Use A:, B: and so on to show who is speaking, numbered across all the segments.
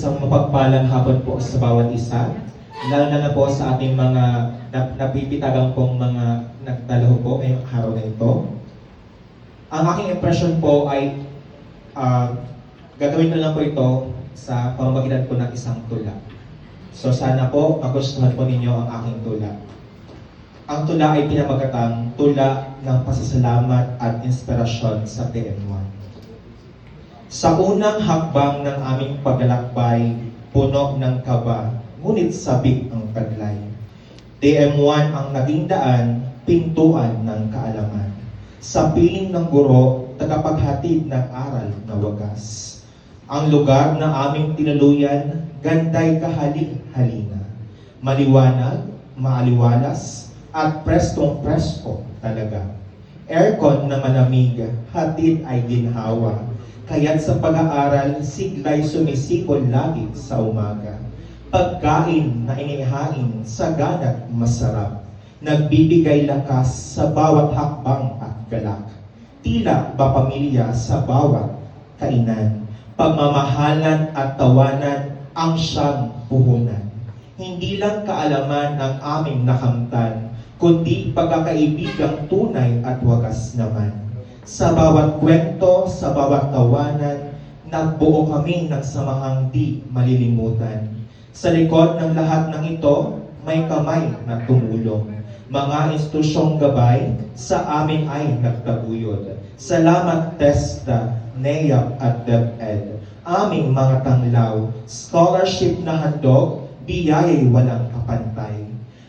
A: Isang mapagpalang hapon po sa bawat isa, lalo na po sa ating mga napipitagang pong mga nagdalaho po ngayong araw na ito. Ang aking impression po ay gagawin na lang po ito sa pamamagitan po ng isang tula. So sana po magustuhan po ninyo ang aking tula. Ang tula ay pinamagatang Tula ng Pasasalamat at Inspirasyon sa TM1. Sa unang hakbang ng aming paglalakbay, puno ng kaba, ngunit sabik ang taglay. TM1 ang naging daan, pintuan ng kaalaman. Sa piling ng guro, tagapaghatid ng aral na wagas. Ang lugar na aming tinuluyan, ganday kahalik-halina. Maliwanag, maaliwalas, at preskong-presko talaga. Aircon na malamig, hatid ay ginhawa. Kaya't sa pag-aaral, siglay sumisipol lagi sa umaga. Pagkain na inihain, saganat masarap. Nagbibigay lakas sa bawat hakbang at galak. Tila ba pamilya sa bawat kainan. Pagmamahalan at tawanan ang siyang puhunan. Hindi lang kaalaman ang aming nakamtan, kundi pagkakaibigang tunay at wagas naman. Sa bawat kwento, sa bawat tawanan, nagbuo kami ng samahang di malilimutan. Sa likod ng lahat ng ito, may kamay na tumulong. Mga instrusyong gabay sa amin ay nagtaguyod. Salamat TESDA, NEAP at DepEd. Aming mga tanglaw, scholarship na handog, biyaya'y walang kapantay.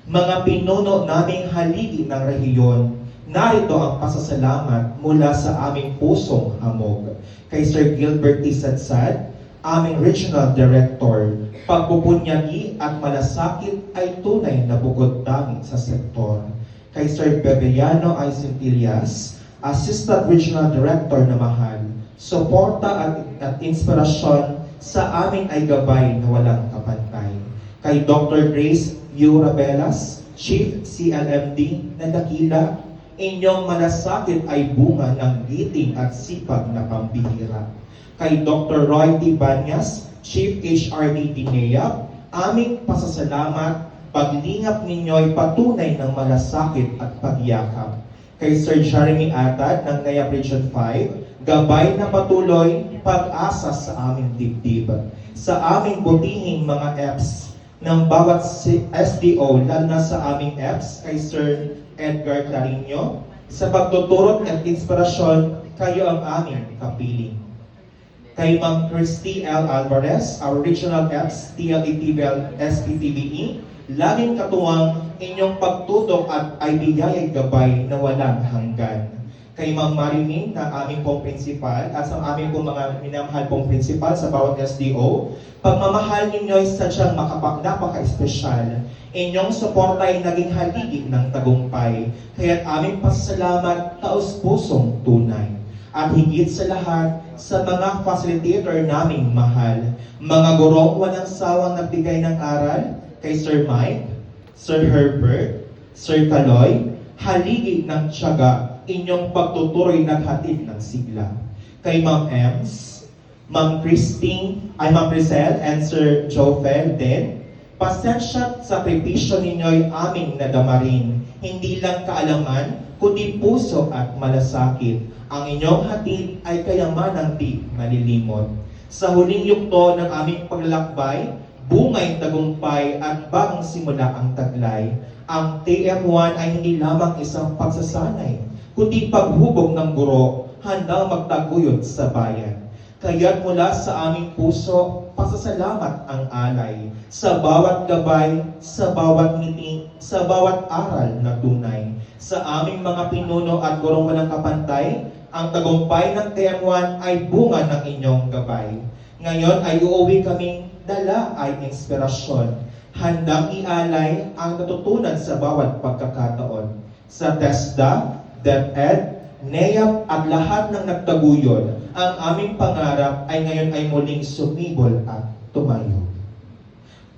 A: Mga pinuno naming haligi ng rehiyon, narito ang pasasalamat mula sa aming pusong hamog. Kay Sir Gilbert T. Sadsad, aming Regional Director, pagpupunyagi at malasakit ay tunay na bukod dami sa sektor. Kay Sir Bebeliano I. Centillas, Assistant Regional Director na mahal, suporta at inspirasyon sa amin ay gabay na walang kapantay. Kay Dr. Grace U. Rabelas, Chief CLMD na dakila, inyong malasakit ay bunga ng giting at sipag na pambihira. Kay Dr. Roy T. Banyas, Chief HRD NEAP, aming pasasalamat, paglingap ninyo'y patunay ng malasakit at pagyakap. Kay Sir Jeremy Atad ng NEAP Region 5, gabay na patuloy, pag-asa sa aming dibdib. Sa aming butihing mga EPS, ng bawat SDO, lalo na sa aming EPS, kay Sir Edgar Clarino, sa pagtuturot at inspirasyon, kayo ang aming kapiling. Kay Ma'am Christy L. Alvarez, our Regional EPS, TLETVL, SPTBE, laging katuwang inyong pagtutok at ay biyaya'y gabay na walang hanggan. Kay Ma'am Mariming na aming pong principal at sa aming pong mga minamahal pong principal sa bawat SDO, pagmamahal ninyo'y sadyang napaka-espesyal. Inyong suporta ay naging haligi ng tagumpay, kaya't aming pasasalamat taos-pusong tunay. At higit sa lahat, sa mga facilitator naming mahal, mga gurong walang sawang nagbigay ng aral, kay Sir Mike, Sir Herbert, Sir Kaloy, haligi ng tiyaga, inyong pagtuturoy naghatid ng sigla. Kay Ma'am Ems, Ma'am Christine, Ma'am Rizal, and Sir Jofel din, pasensya at sakripisyo ninyo'y aming nadamarin. Hindi lang kaalaman, kundi puso at malasakit. Ang inyong hatid ay kayamanang di malilimot. Sa huling yugto ng aming paglalakbay, bungay tagumpay at bagong simula ang taglay. Ang TM1 ay hindi lamang isang pagsasanay, kundi paghubog ng guro, handang magtaguyod sa bayan. Kaya't mula sa aming puso, pasasalamat ang alay sa bawat gabay, sa bawat ngiti, sa bawat aral na tunay. Sa aming mga pinuno at gurong walang kapantay, ang tagumpay ng TM1 ay bunga ng inyong gabay. Ngayon ay uuwi kaming dala ay inspirasyon. Handang ialay ang natutunan sa bawat pagkakataon. Sa TESDA, DepEd, NEAP at lahat ng nagtaguyod, ang aming pangarap ay ngayon ay muling sumibol at tumayo.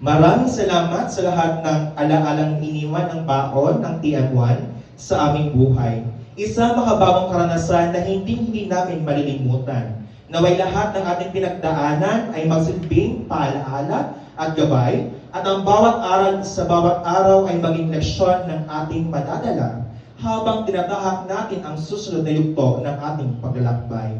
A: Maraming salamat sa lahat ng alaalang iniwan ng baon ng TM1 sa aming buhay. Isang makabagong karanasan na hindi namin malilimutan. Naway lahat ng ating pinagdaanan ay magsilbing paalaala at gabay, at ang bawat aral sa bawat araw ay maging leksyon ng ating madadala habang tinatahak natin ang susunod na yugto ng ating paglalakbay.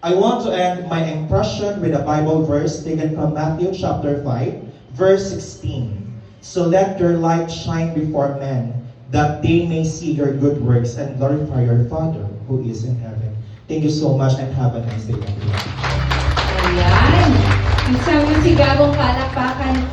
A: I want to end my impression with a Bible verse taken from Matthew chapter 5, verse 16. So let your light shine before men, that they may see your good works and glorify your Father who is in heaven. Thank you so much and have a nice day, everyone.
B: Ayan. Isang masigabong palakpakan